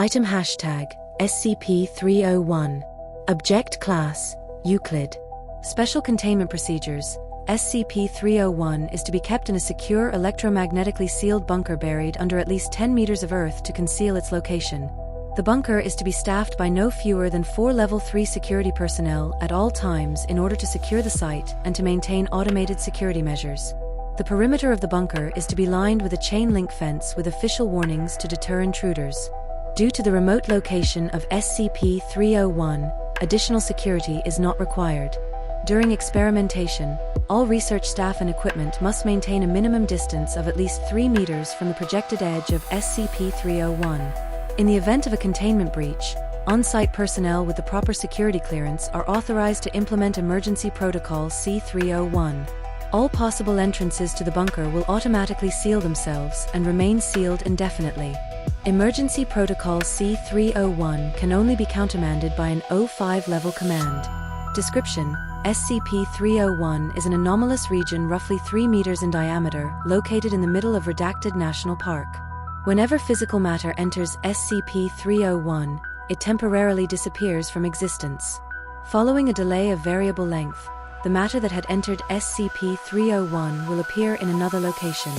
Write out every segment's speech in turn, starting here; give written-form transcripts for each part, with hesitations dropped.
Item hashtag SCP-301. Object Class Euclid. Special Containment Procedures. SCP-301 is to be kept in a secure electromagnetically sealed bunker buried under at least 10 meters of earth to conceal its location. The bunker is to be staffed by no fewer than 4 Level 3 security personnel at all times in order to secure the site and to maintain automated security measures. The perimeter of the bunker is to be lined with a chain-link fence with official warnings to deter intruders. Due to the remote location of SCP-301, additional security is not required. During experimentation, all research staff and equipment must maintain a minimum distance of at least 3 meters from the projected edge of SCP-301. In the event of a containment breach, on-site personnel with the proper security clearance are authorized to implement Emergency Protocol C-301. All possible entrances to the bunker will automatically seal themselves and remain sealed indefinitely. Emergency Protocol C-301 can only be countermanded by an O5 level command. Description: SCP-301 is an anomalous region roughly 3 meters in diameter, located in the middle of Redacted National Park. Whenever physical matter enters SCP-301, it temporarily disappears from existence. Following a delay of variable length, the matter that had entered SCP-301 will appear in another location.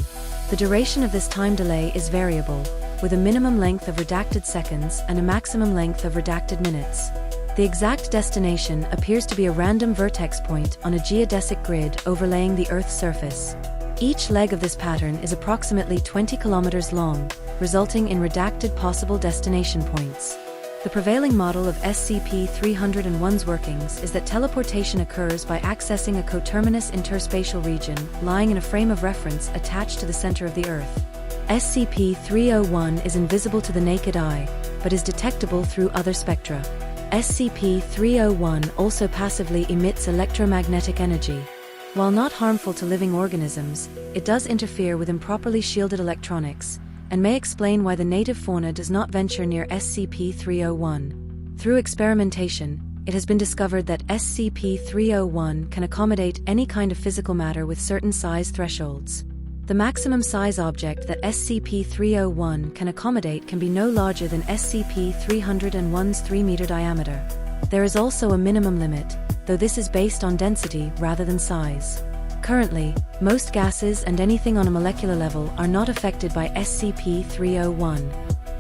The duration of this time delay is variable, with a minimum length of redacted seconds and a maximum length of redacted minutes. The exact destination appears to be a random vertex point on a geodesic grid overlaying the Earth's surface. Each leg of this pattern is approximately 20 kilometers long, resulting in redacted possible destination points. The prevailing model of SCP-301's workings is that teleportation occurs by accessing a coterminous interspatial region lying in a frame of reference attached to the center of the Earth. SCP-301 is invisible to the naked eye, but is detectable through other spectra. SCP-301 also passively emits electromagnetic energy. While not harmful to living organisms, it does interfere with improperly shielded electronics, and may explain why the native fauna does not venture near SCP-301. Through experimentation, it has been discovered that SCP-301 can accommodate any kind of physical matter with certain size thresholds. The maximum size object that SCP-301 can accommodate can be no larger than SCP-301's 3-meter diameter. There is also a minimum limit, though this is based on density rather than size. Currently, most gases and anything on a molecular level are not affected by SCP-301.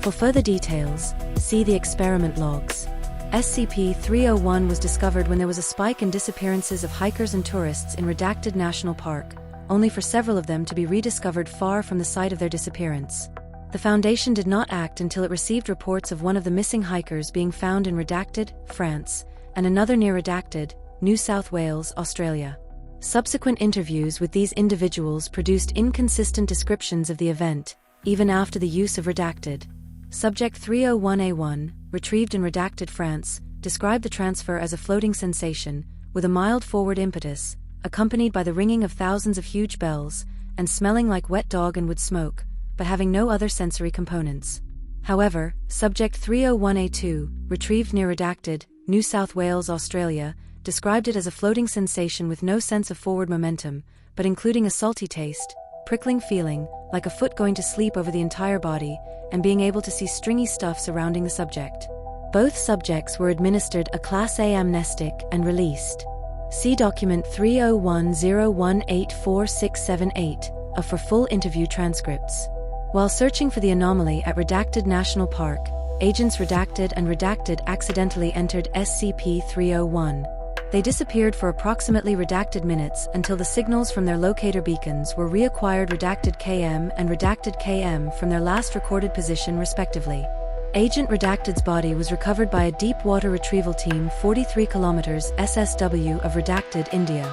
For further details, see the experiment logs. SCP-301 was discovered when there was a spike in disappearances of hikers and tourists in Redacted National Park, only for several of them to be rediscovered far from the site of their disappearance. The Foundation did not act until it received reports of one of the missing hikers being found in Redacted, France, and another near Redacted, New South Wales, Australia. Subsequent interviews with these individuals produced inconsistent descriptions of the event, even after the use of Redacted. Subject 301A1, retrieved in Redacted, France, described the transfer as a floating sensation, with a mild forward impetus, accompanied by the ringing of thousands of huge bells, and smelling like wet dog and wood smoke, but having no other sensory components. However, Subject 301A2, retrieved near Redacted, New South Wales, Australia, described it as a floating sensation with no sense of forward momentum, but including a salty taste, prickling feeling, like a foot going to sleep over the entire body, and being able to see stringy stuff surrounding the subject. Both subjects were administered a Class A amnestic and released. See document 301018468 for full interview transcripts. While searching for the anomaly at Redacted National Park, Agents Redacted and Redacted accidentally entered SCP-301. They disappeared for approximately Redacted minutes until the signals from their locator beacons were reacquired Redacted KM and Redacted KM from their last recorded position respectively. Agent Redacted's body was recovered by a deep water retrieval team 43 kilometers SSW of Redacted, India.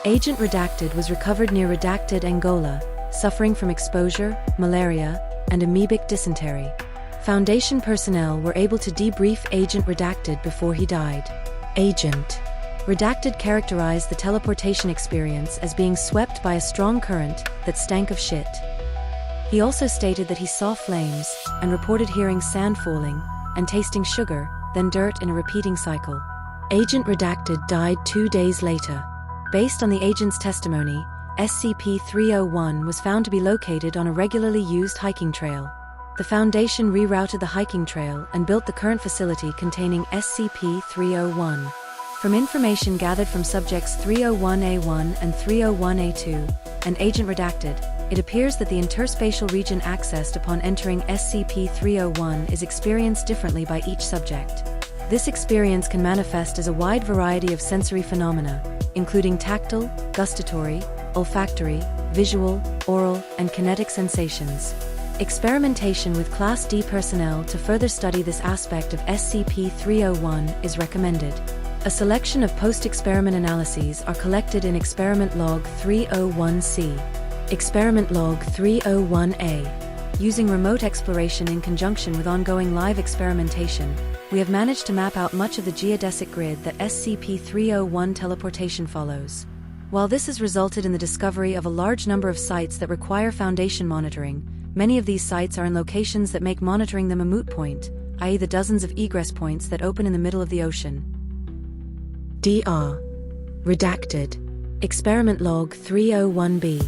Agent Redacted was recovered near Redacted, Angola, suffering from exposure, malaria, and amoebic dysentery. Foundation personnel were able to debrief Agent Redacted before he died. Agent Redacted characterized the teleportation experience as being swept by a strong current that stank of shit. He also stated that he saw flames, and reported hearing sand falling, and tasting sugar, then dirt in a repeating cycle. Agent Redacted died 2 days later. Based on the agent's testimony, SCP-301 was found to be located on a regularly used hiking trail. The Foundation rerouted the hiking trail and built the current facility containing SCP-301. From information gathered from Subjects 301A1 and 301A2, and Agent Redacted, it appears that the interspatial region accessed upon entering SCP-301 is experienced differently by each subject. This experience can manifest as a wide variety of sensory phenomena, including tactile, gustatory, olfactory, visual, oral, and kinetic sensations. Experimentation with Class D personnel to further study this aspect of SCP-301 is recommended. A selection of post-experiment analyses are collected in Experiment Log 301C. Experiment Log 301A. Using remote exploration in conjunction with ongoing live experimentation, we have managed to map out much of the geodesic grid that SCP-301 teleportation follows. While this has resulted in the discovery of a large number of sites that require Foundation monitoring, many of these sites are in locations that make monitoring them a moot point, i.e. the dozens of egress points that open in the middle of the ocean. Dr. Redacted. Experiment Log 301B.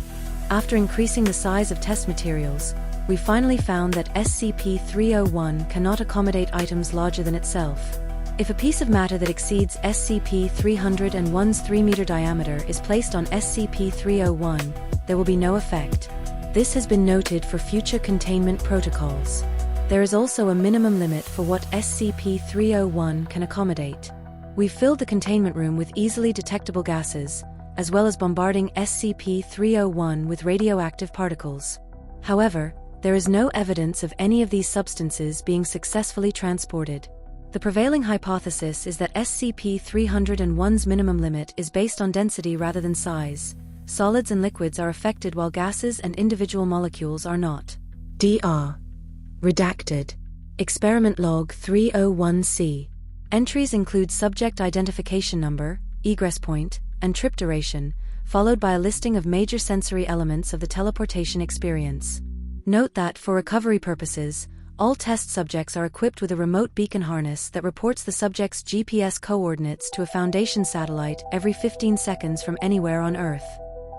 After increasing the size of test materials, we finally found that SCP-301 cannot accommodate items larger than itself. If a piece of matter that exceeds SCP-301's 3-meter diameter is placed on SCP-301, there will be no effect. This has been noted for future containment protocols. There is also a minimum limit for what SCP-301 can accommodate. We filled the containment room with easily detectable gases, as well as bombarding SCP-301 with radioactive particles. However, there is no evidence of any of these substances being successfully transported. The prevailing hypothesis is that SCP-301's minimum limit is based on density rather than size. Solids and liquids are affected while gases and individual molecules are not. Dr. Redacted. Experiment Log 301C. Entries include subject identification number, egress point, and trip duration, followed by a listing of major sensory elements of the teleportation experience. Note that, for recovery purposes, all test subjects are equipped with a remote beacon harness that reports the subject's GPS coordinates to a Foundation satellite every 15 seconds from anywhere on Earth.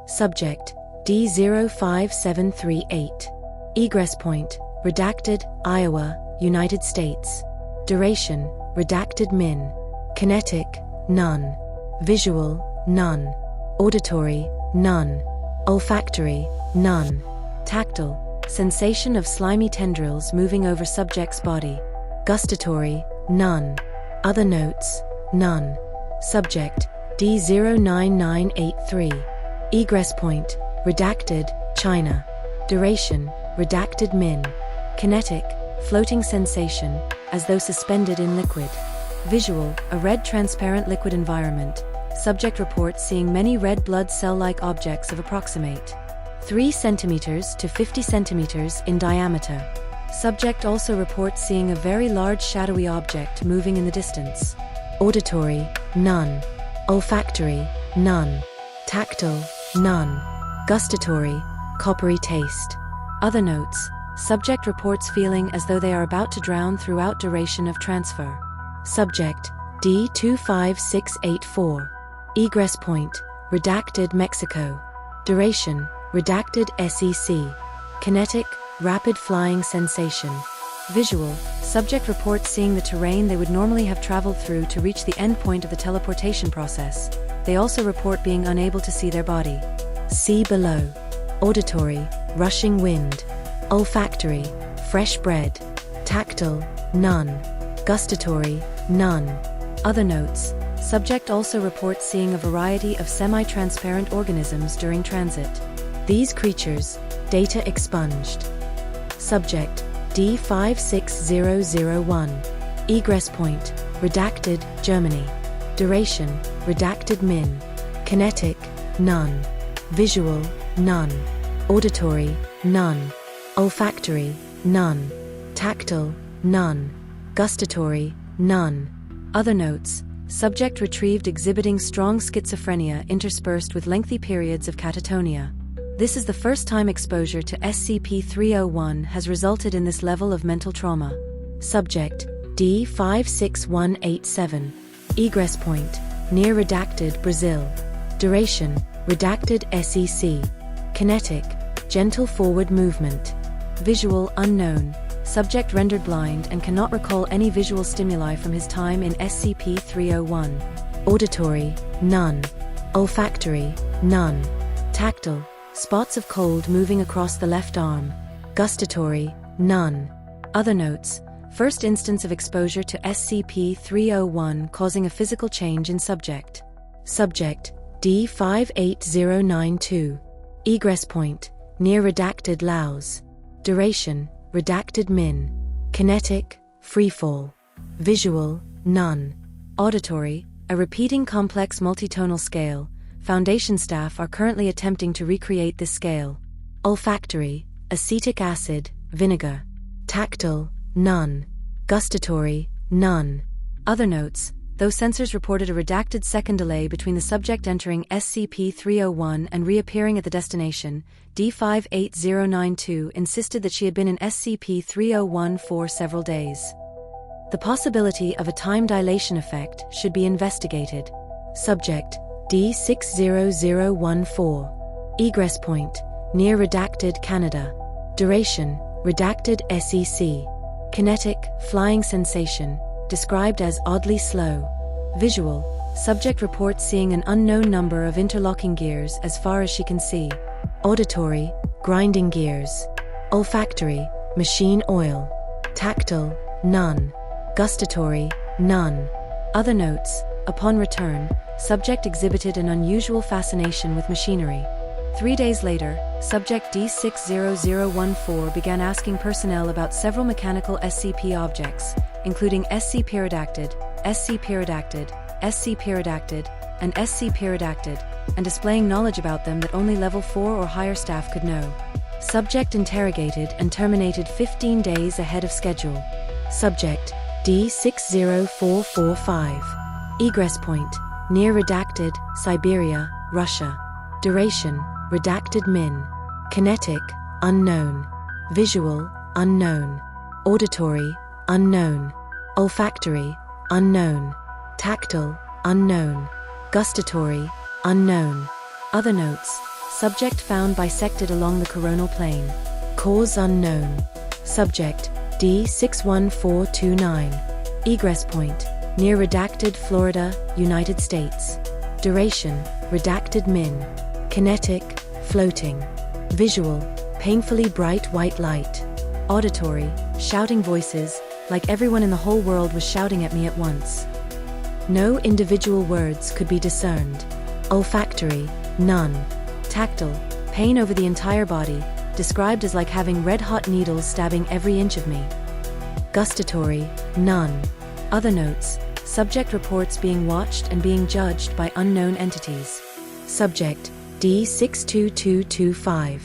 Subject D05738. Egress point, Redacted, Iowa, United States. Duration, Redacted Min. Kinetic, none. Visual, none. Auditory, none. Olfactory, none. Tactile, sensation of slimy tendrils moving over subject's body. Gustatory, none. Other notes, none. Subject, D09983. Egress point, Redacted, China. Duration, Redacted Min. Kinetic, floating sensation, as though suspended in liquid. Visual, a red transparent liquid environment. Subject reports seeing many red blood cell-like objects of approximate 3 cm to 50 cm in diameter. Subject also reports seeing a very large shadowy object moving in the distance. Auditory, none. Olfactory, none. Tactile, none. Gustatory, coppery taste. Other notes, subject reports feeling as though they are about to drown throughout duration of transfer. Subject, D25684. Egress point, Redacted, Mexico. Duration, Redacted, SEC. Kinetic, rapid flying sensation. Visual, subject reports seeing the terrain they would normally have traveled through to reach the endpoint of the teleportation process. They also report being unable to see their body. See below. Auditory, rushing wind. Olfactory, fresh bread. Tactile, none. Gustatory, none. Other notes, subject also reports seeing a variety of semi-transparent organisms during transit. These creatures, data expunged. Subject, D56001. Egress point, Redacted, Germany. Duration, Redacted Min. Kinetic, none. Visual, none. Auditory, none. Olfactory, none. Tactile, none. Gustatory, none. Other notes, subject retrieved exhibiting strong schizophrenia interspersed with lengthy periods of catatonia. This is the first time exposure to SCP-301 has resulted in this level of mental trauma. Subject, D56187. Egress point, near Redacted, Brazil. Duration, Redacted, SEC. Kinetic, gentle forward movement. Visual, unknown. subject rendered blind and cannot recall any visual stimuli from his time in SCP-301. Auditory, none. Olfactory, none. Tactile, spots of cold moving across the left arm. Gustatory, none. Other notes: first instance of exposure to SCP-301 causing a physical change in subject. Subject, D58092. Egress point, near redacted Laos. Duration, redacted min. Kinetic, freefall. Visual, none. Auditory, a repeating complex multitonal scale. Foundation staff are currently attempting to recreate this scale. Olfactory, acetic acid, vinegar. Tactile, none. Gustatory, none. Other notes: though sensors reported a redacted second delay between the subject entering SCP-301 and reappearing at the destination, D58092 insisted that she had been in SCP-301 for several days. The possibility of a time dilation effect should be investigated. Subject, D60014. Egress point, near redacted Canada. Duration, redacted SEC. Kinetic, flying sensation, described as oddly slow. Visual, subject reports seeing an unknown number of interlocking gears as far as she can see. Auditory, grinding gears. Olfactory, machine oil. Tactile, none. Gustatory, none. Other notes: upon return, subject exhibited an unusual fascination with machinery. 3 days later, subject D60014 began asking personnel about several mechanical SCP objects, including SCP-Redacted, SCP-Redacted, SCP-Redacted, and SCP-Redacted, and displaying knowledge about them that only Level 4 or higher staff could know. Subject interrogated and terminated 15 days ahead of schedule. Subject, D60445. Egress point, near redacted, Siberia, Russia. Duration, redacted min. Kinetic, unknown. Visual, unknown. Auditory, unknown. Olfactory, unknown. Tactile, unknown. Gustatory, unknown. Other notes: subject found bisected along the coronal plane. Cause unknown. Subject, D61429. Egress point, near redacted Florida, United States. Duration, redacted min. Kinetic, floating. Visual, painfully bright white light. Auditory, shouting voices, like everyone in the whole world was shouting at me at once. No individual words could be discerned. Olfactory, none. Tactile, pain over the entire body, described as like having red-hot needles stabbing every inch of me. Gustatory, none. Other notes: subject reports being watched and being judged by unknown entities. Subject, D62225.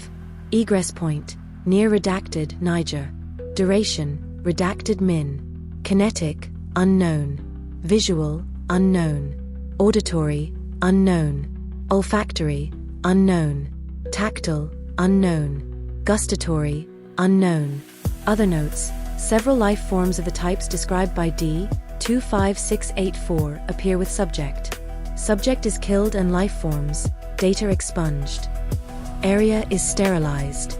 Egress point, near redacted Niger. Duration, redacted min. Kinetic, unknown. Visual, unknown. Auditory, unknown. Olfactory, unknown. Tactile, unknown. Gustatory, unknown. Other notes: several life forms of the types described by D25684 appear with subject. Subject is killed and life forms, data expunged. Area is sterilized.